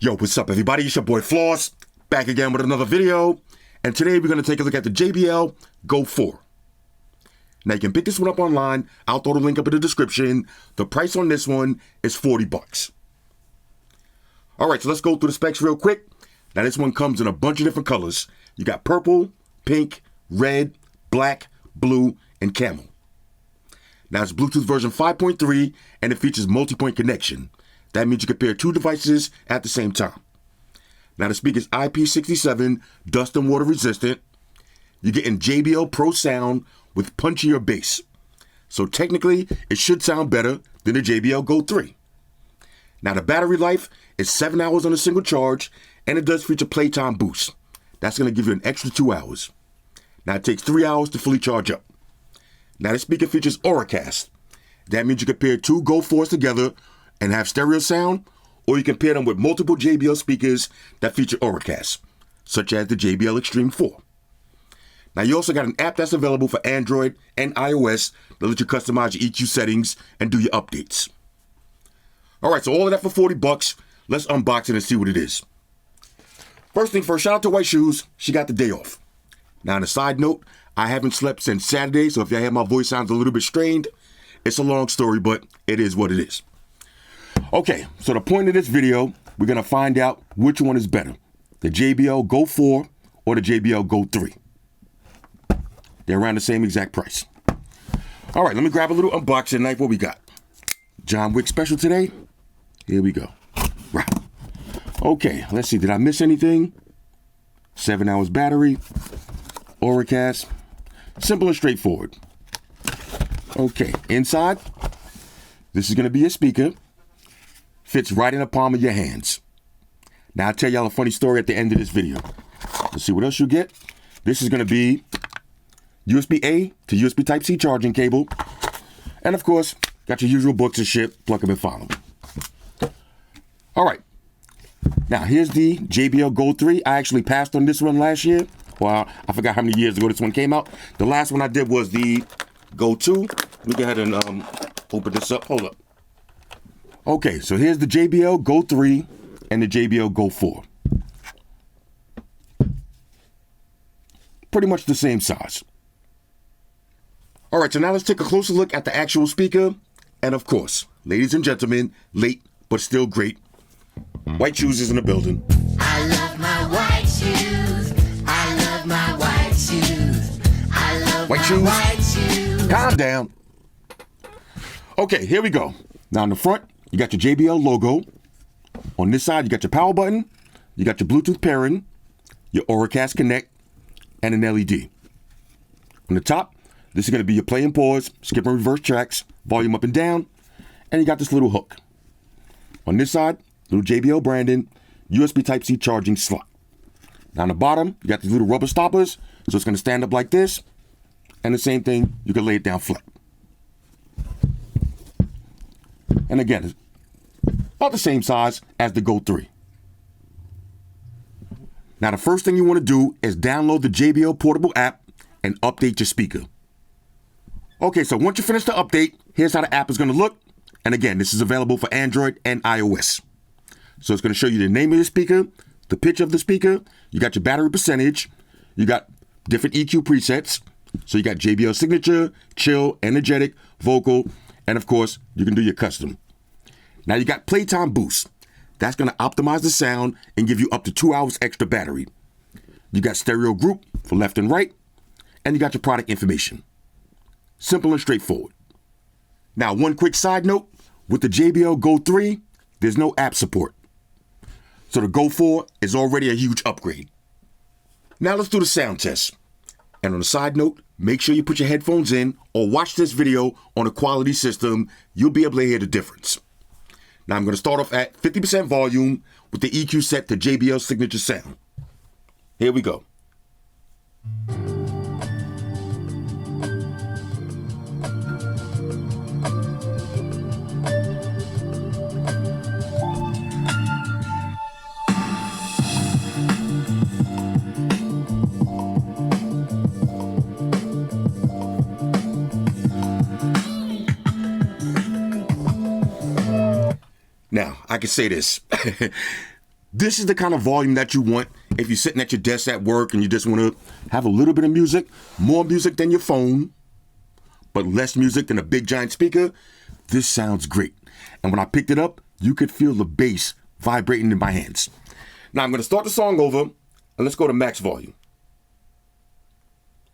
Yo, what's up everybody? It's your boy Floss, back again with another video. And today we're going to take a look at the JBL Go 4. Now you can pick this one up online. I'll throw the link up in the description. The price on this one is 40 bucks. Alright, so let's go through the specs real quick. Now this one comes in a bunch of different colors. You got purple, pink, red, black, blue, and camel. Now it's Bluetooth version 5.3 and it features multi-point connection. That means you can pair two devices at the same time. Now the speaker's IP67, dust and water resistant. You're getting JBL Pro sound with punchier bass. So technically, it should sound better than the JBL Go 3. Now the battery life is 7 hours on a single charge, and it does feature playtime boost. That's going to give you an extra 2 hours. Now it takes 3 hours to fully charge up. Now the speaker features Auracast. That means you can pair two Go 4s together and have stereo sound, or you can pair them with multiple JBL speakers that feature Auracast, such as the JBL Extreme 4. Now you also got an app that's available for Android and iOS that lets you customize your EQ settings and do your updates. Alright, so all of that for 40 bucks. Let's unbox it and see what it is. First thing first, shout out to White Shoes. She got the day off. Now on a side note, I haven't slept since Saturday, so if y'all hear my voice sounds a little bit strained, it's a long story, but it is what it is. Okay, so the point of this video, we're going to find out which one is better, the JBL Go 4 or the JBL Go 3. They're around the same exact price. All right, let me grab a little unboxing knife. What we got? John Wick special today? Here we go. Right. Okay, let's see. Did I miss anything? 7 hours battery. Auracast. Simple and straightforward. Okay, inside, this is going to be a speaker. Fits right in the palm of your hands. Now I'll tell y'all a funny story at the end of this video. Let's see what else you get. This is going to be USB-A to USB Type-C charging cable. And of course, got your usual books and shit. Plug them and follow them. All right. Now here's the JBL Go 3. I actually passed on this one last year. Well, I forgot how many years ago this one came out. The last one I did was the Go 2. Let me go ahead and open this up. Hold up. Okay, so here's the JBL Go 3 and the JBL Go 4. Pretty much the same size. All right, so now let's take a closer look at the actual speaker. And of course, ladies and gentlemen, late but still great, White Shoes is in the building. I love my white shoes. I love my white shoes. I love White my shoes. white shoes. Calm down. Okay, here we go. Now in the front, you got your JBL logo. On this side, you got your power button. You got your Bluetooth pairing, your Auracast Connect, and an LED. On the top, this is going to be your play and pause, skip and reverse tracks, volume up and down, and you got this little hook. On this side, little JBL branding, USB Type-C charging slot. Now on the bottom, you got these little rubber stoppers, so it's going to stand up like this, and the same thing, you can lay it down flat. And again, it's about the same size as the Go 3. Now the first thing you want to do is download the JBL portable app and update your speaker. Okay, so once you finish the update, here's how the app is going to look. And again, this is available for Android and iOS. So it's going to show you the name of the speaker, the pitch of the speaker, you got your battery percentage, you got different EQ presets. So you got JBL Signature, Chill, Energetic, Vocal, and of course, you can do your custom. Now you got Playtime Boost. That's going to optimize the sound and give you up to 2 hours extra battery. You got Stereo Group for left and right, and you got your product information. Simple and straightforward. Now, one quick side note, with the JBL Go 3, there's no app support. So the Go 4 is already a huge upgrade. Now let's do the sound test. And on a side note, make sure you put your headphones in or watch this video on a quality system. You'll be able to hear the difference. Now I'm going to start off at 50% volume with the EQ set to JBL Signature Sound. Here we go. Now, I can say this. This is the kind of volume that you want if you're sitting at your desk at work and you just want to have a little bit of music, more music than your phone, but less music than a big giant speaker. This sounds great. And when I picked it up, you could feel the bass vibrating in my hands. Now I'm going to start the song over and let's go to max volume.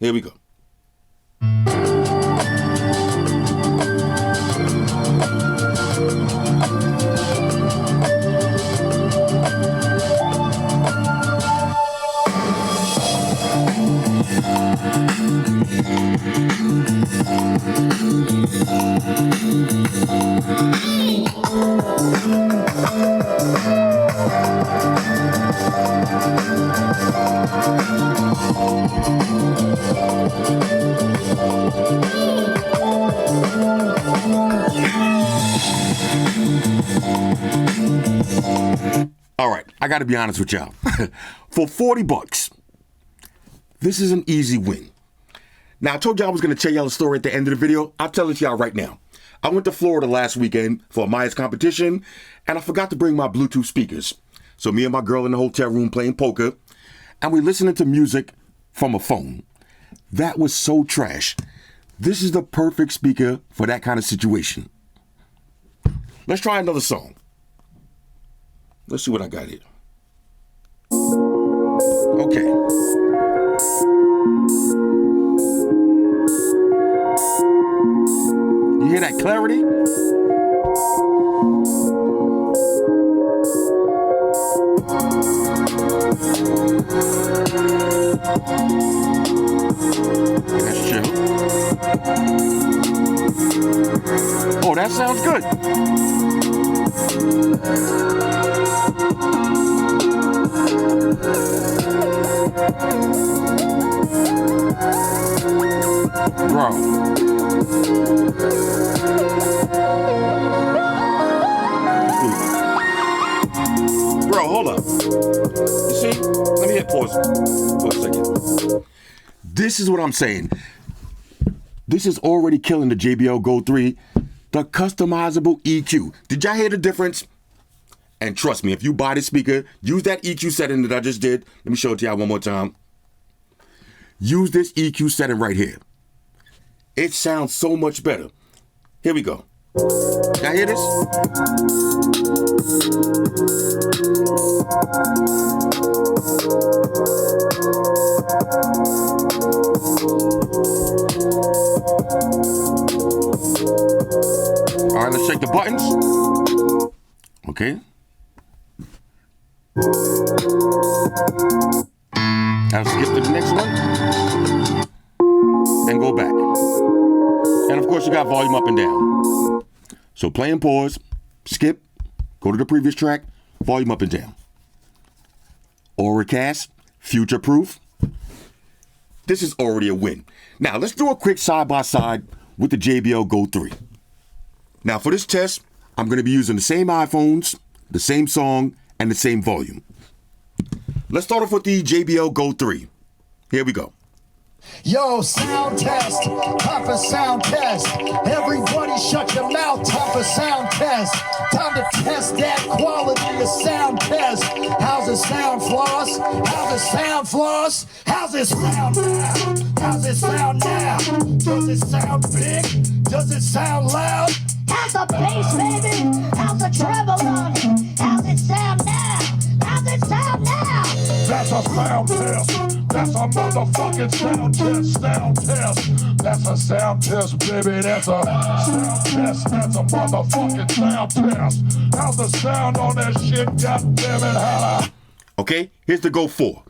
Here we go. All right, I got to be honest with y'all. For $40, this is an easy win. Now, I told y'all I was going to tell y'all a story at the end of the video. I'll tell it to y'all right now. I went to Florida last weekend for a Maya's competition, and I forgot to bring my Bluetooth speakers. So me and my girl in the hotel room playing poker, and we listening to music from a phone. That was so trash. This is the perfect speaker for that kind of situation. Let's try another song. Let's see what I got here. Okay. You hear that clarity? That's chill. Oh, that sounds good. Bro. Bro, hold up. You see? Let me hit pause for a second. This is what I'm saying. This is already killing the JBL Go 3, the customizable EQ. Did y'all hear the difference? And trust me, if you buy this speaker, use that EQ setting that I just did. Let me show it to y'all one more time. Use this EQ setting right here. It sounds so much better. Here we go. Y'all hear this? All right, let's check the buttons. Okay. I'll skip to the next one and go back. And of course, you got volume up and down. So play and pause, skip, go to the previous track, volume up and down. Auracast, future proof. This is already a win. Now let's do a quick side by side with the JBL Go 3. Now for this test, I'm going to be using the same iPhones, the same song, and the same volume. Let's start off with the JBL Go 3. Here we go. Yo, sound test, time for sound test. Everybody shut your mouth, time for sound test. Time to test that quality of sound test. How's it sound, Floss? How's it sound, Floss? How's it sound now? How's it sound now? Does it sound big? Does it sound loud? How's the bass, baby? How's the treble on it? How's it sound now? How's it sound now? That's a sound test. That's a motherfucking sound test. Sound test. That's a sound test, baby. That's a sound test. That's a motherfucking sound test. How's the sound on that shit? God damn it, holla. Okay, here's the Go 4.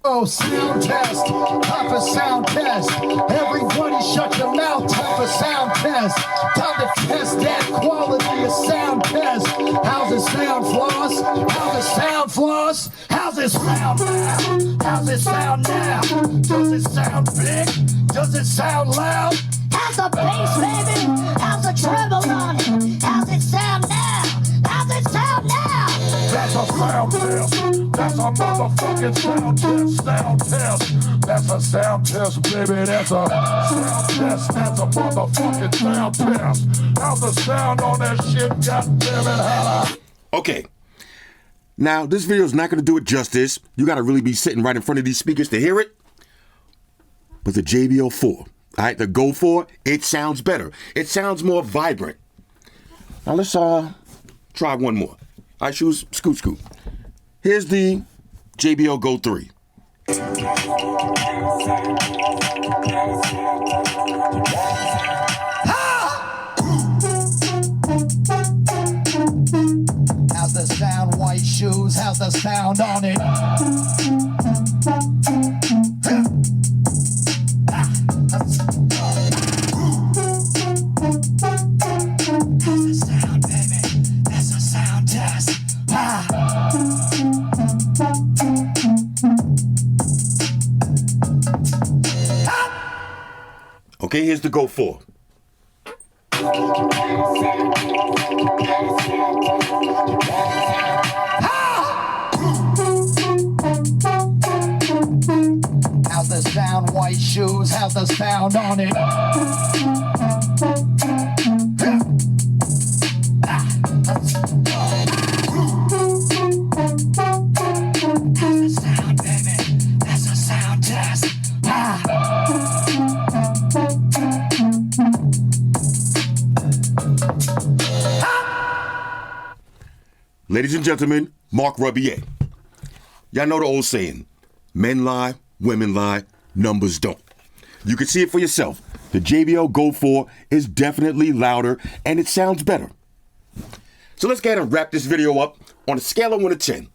Oh, sound test, time for sound test. Everybody shut your mouth, time for sound test. Time to test that quality of sound test. How's it sound, Floss? How's it sound, Floss? How's it sound now? How's it sound now? Does it sound big? Does it sound loud? How's the bass, baby? How's the treble on it? How's it sound now? How's it sound now? That's a sound test. That's a motherfucking sound test. Sound test. That's a sound test, baby. That's a sound test. That's a motherfucking sound test. How's the sound on that shit? God damn it, holla. Okay. Now, this video is not going to do it justice. You got to really be sitting right in front of these speakers to hear it. But the JBL 4, all right, the Go 4, it sounds better. It sounds more vibrant. Now, let's try one more. All right, shoes, scoot. Here's the JBL Go 3. How's the sound, white shoes? How's the sound on it? How's the sound, baby? That's a sound test. Okay, here's the Go 4. How's the sound, white shoes? How's the sound on it? How's the sound, baby? That's a sound test. Ladies and gentlemen, Mark Rubier. Y'all know the old saying, men lie, women lie, numbers don't. You can see it for yourself. The JBL Go 4 is definitely louder and it sounds better. So let's go ahead and wrap this video up. On a scale of 1 to 10,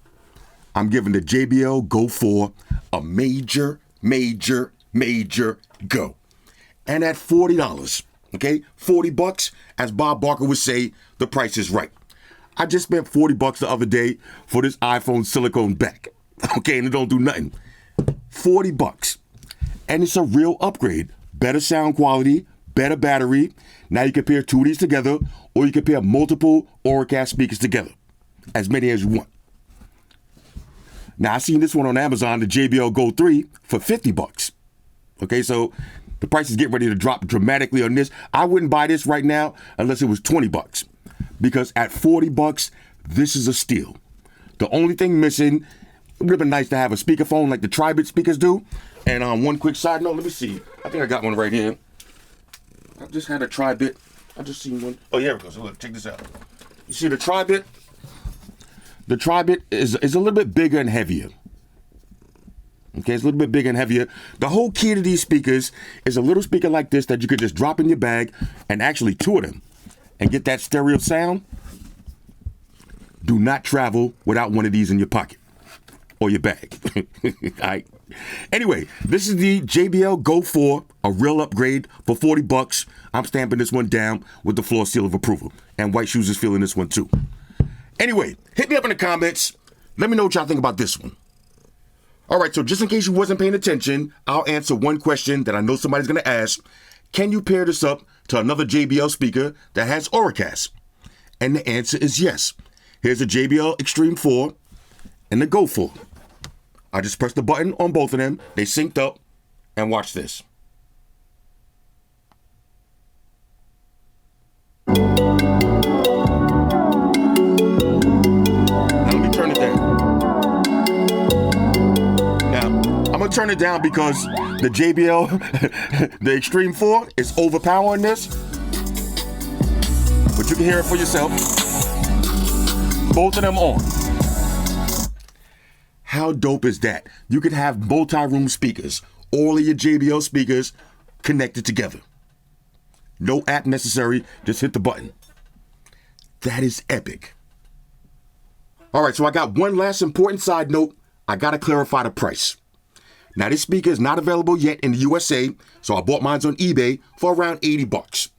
I'm giving the JBL Go 4 a major go. And at $40, okay, $40, as Bob Barker would say, the price is right. I just spent $40 the other day for this iPhone silicone back. Okay, and it don't do nothing. $40. And it's a real upgrade. Better sound quality, better battery. Now you can pair two of these together, or you can pair multiple Auracast speakers together. As many as you want. Now I seen this one on Amazon, the JBL Go 3, for $50. Okay, so the price is getting ready to drop dramatically on this. I wouldn't buy this right now unless it was $20. Because at $40, this is a steal. The only thing missing, it would have been nice to have a speakerphone like the Tri-Bit speakers do. And one quick side note, let me see. I think I got one right here. I just had a Tri-Bit. I just seen one. Oh, yeah, it goes. Look, check this out. You see the Tri-Bit? The Tri-Bit is a little bit bigger and heavier. Okay, it's a little bit bigger and heavier. The whole key to these speakers is a little speaker like this that you could just drop in your bag, and actually two of them, and get that stereo sound. Do not travel without one of these in your pocket or your bag. All right. Anyway, this is the JBL Go 4, a real upgrade for $40. I'm stamping this one down with the floor seal of approval. And White Shoes is feeling this one too. Anyway, hit me up in the comments. Let me know what y'all think about this one. All right, so just in case you wasn't paying attention, I'll answer one question that I know somebody's going to ask. Can you pair this up to another JBL speaker that has Auracast? And the answer is yes. Here's a JBL Extreme 4 and the Go 4. I just pressed the button on both of them. They synced up. And watch this. Now let me turn it down. Now, I'm going to turn it down because the JBL, the Extreme 4 is overpowering this. But you can hear it for yourself. Both of them on. How dope is that? You could have multi-room speakers, all of your JBL speakers connected together. No app necessary, just hit the button. That is epic. All right, so I got one last important side note. I gotta clarify the price. Now this speaker is not available yet in the USA, so I bought mine on eBay for around $80.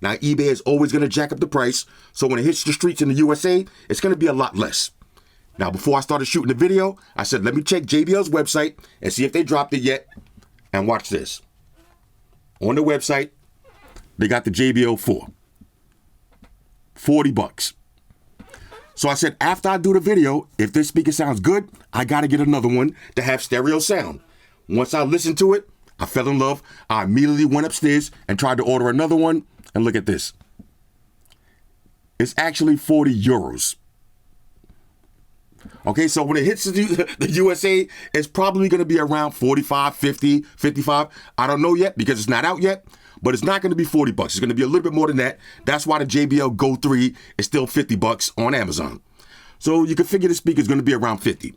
Now eBay is always gonna jack up the price, so when it hits the streets in the USA, it's gonna be a lot less. Now, before I started shooting the video, I said, let me check JBL's website and see if they dropped it yet. And watch this. On the website, they got the JBL 4. $40. So I said, after I do the video, if this speaker sounds good, I got to get another one to have stereo sound. Once I listened to it, I fell in love. I immediately went upstairs and tried to order another one. And look at this. It's actually 40 euros. Okay, so when it hits the USA, it's probably going to be around 45, 50, 55. I don't know yet because it's not out yet, but it's not going to be $40. It's going to be a little bit more than that. That's why the JBL Go 3 is still $50 on Amazon. So you can figure the speaker is going to be around 50.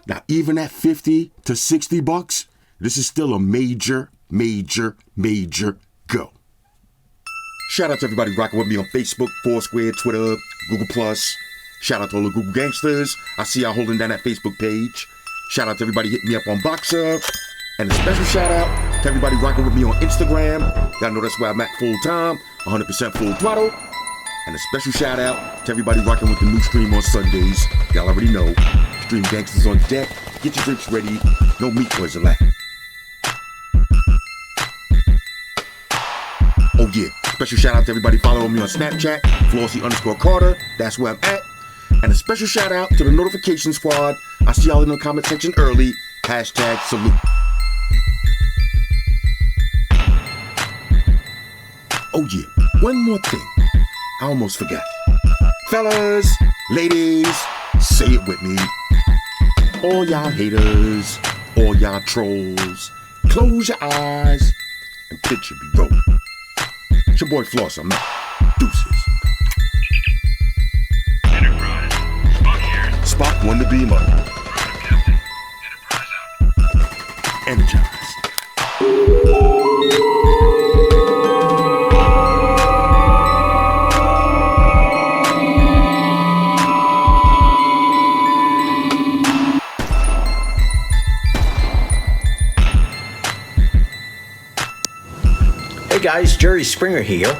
Now, even at 50 to 60 bucks, this is still a major go. Shout out to everybody rocking with me on Facebook, Foursquare, Twitter, Google+. Shout out to all the Google gangsters. I see y'all holding down that Facebook page. Shout out to everybody hitting me up on Boxer. And a special shout out to everybody rocking with me on Instagram. Y'all know that's where I'm at full time, 100% full throttle. And a special shout out to everybody rocking with the new stream on Sundays. Y'all already know. Stream gangsters on deck. Get your drinks ready. No meat boys allowed. Oh yeah. Special shout out to everybody following me on Snapchat, Flossy_Carter. That's where I'm at. And a special shout out to the notification squad. I see y'all in the comment section early. #salute. Oh yeah, one more thing. I almost forgot. Fellas, ladies, say it with me. All y'all haters, all y'all trolls, close your eyes and picture be rolling. It's your boy Floss, I'm out. Deuces. Enterprise. Spock here. Spock won the beam up. Captain. Enterprise out. Energized. Hey guys, Jerry Springer here.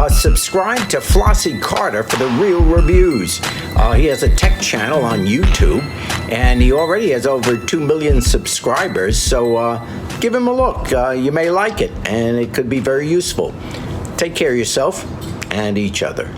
Subscribe to Flossy Carter for the real reviews. He has a tech channel on YouTube, and he already has over 2 million subscribers, so give him a look. You may like it, and it could be very useful. Take care of yourself and each other.